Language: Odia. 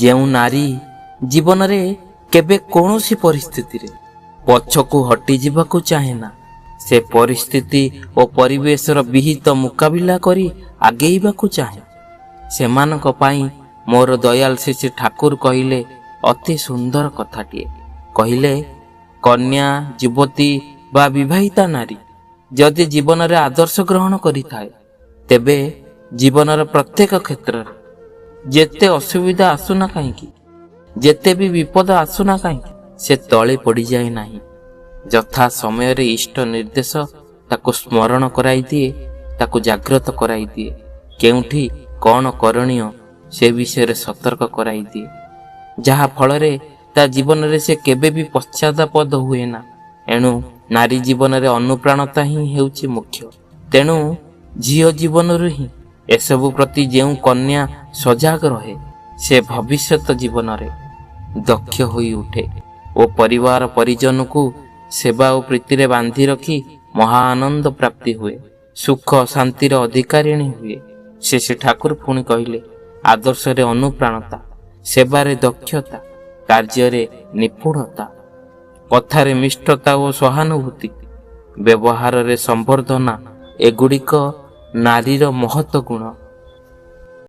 ଯେଉଁ ନାରୀ ଜୀବନରେ କେବେ କୌଣସି ପରିସ୍ଥିତିରେ ପଛକୁ ହଟିଯିବାକୁ ଚାହେଁ ନା, ସେ ପରିସ୍ଥିତି ଓ ପରିବେଶର ବିହିତ ମୁକାବିଲା କରି ଆଗେଇବାକୁ ଚାହେଁ, ସେମାନଙ୍କ ପାଇଁ ମୋର ଦୟାଲ ଶ୍ରୀ ଠାକୁର କହିଲେ ଅତି ସୁନ୍ଦର କଥାଟିଏ। କହିଲେ, କନ୍ୟା, ଯୁବତୀ ବା ବିବାହିତା ନାରୀ ଯଦି ଜୀବନରେ ଆଦର୍ଶ ଗ୍ରହଣ କରିଥାଏ, ତେବେ ଜୀବନର ପ୍ରତ୍ୟେକ କ୍ଷେତ୍ରରେ ଯେତେ ଅସୁବିଧା ଆସୁନା କାହିଁକି, ଯେତେ ବି ବିପଦ ଆସୁନା କାହିଁକି, ସେ ତଳେ ପଡ଼ିଯାଏ ନାହିଁ। ଯଥା ସମୟରେ ଇଷ୍ଟ ନିର୍ଦ୍ଦେଶ ତାକୁ ସ୍ମରଣ କରାଇ ଦିଏ, ତାକୁ ଜାଗ୍ରତ କରାଇ ଦିଏ। କେଉଁଠି କ'ଣ କରଣୀୟ ସେ ବିଷୟରେ ସତର୍କ କରାଇ ଦିଏ, ଯାହା ଫଳରେ ତା ଜୀବନରେ ସେ କେବେ ବି ପଶ୍ଚାତାପଦ ହୁଏ ନା। ଏଣୁ ନାରୀ ଜୀବନରେ ଅନୁପ୍ରାଣତା ହିଁ ହେଉଛି ମୁଖ୍ୟ। ତେଣୁ ଝିଅ ଜୀବନରୁ ହିଁ ଏସବୁ ପ୍ରତି ଯେଉଁ କନ୍ୟା ସଜାଗ ରହେ, ସେ ଭବିଷ୍ୟତ ଜୀବନରେ ଦକ୍ଷ ହୋଇ ଉଠେ ଓ ପରିବାର ପରିଜନକୁ ସେବା ଓ ପ୍ରୀତିରେ ବାନ୍ଧି ରଖି ମହା ଆନନ୍ଦ ପ୍ରାପ୍ତି ହୁଏ, ସୁଖ ଶାନ୍ତିର ଅଧିକାରିଣୀ ହୁଏ। ଶ୍ରୀ ଠାକୁର ପୁଣି କହିଲେ, ଆଦର୍ଶରେ ଅନୁପ୍ରାଣତା, ସେବାରେ ଦକ୍ଷତା, କାର୍ଯ୍ୟରେ ନିପୁଣତା, କଥାରେ ମିଷ୍ଟତା ଓ ସହାନୁଭୂତି, ବ୍ୟବହାରରେ ସମ୍ବର୍ଦ୍ଧନା, ଏଗୁଡ଼ିକ ନାରୀର ମହତ ଗୁଣ।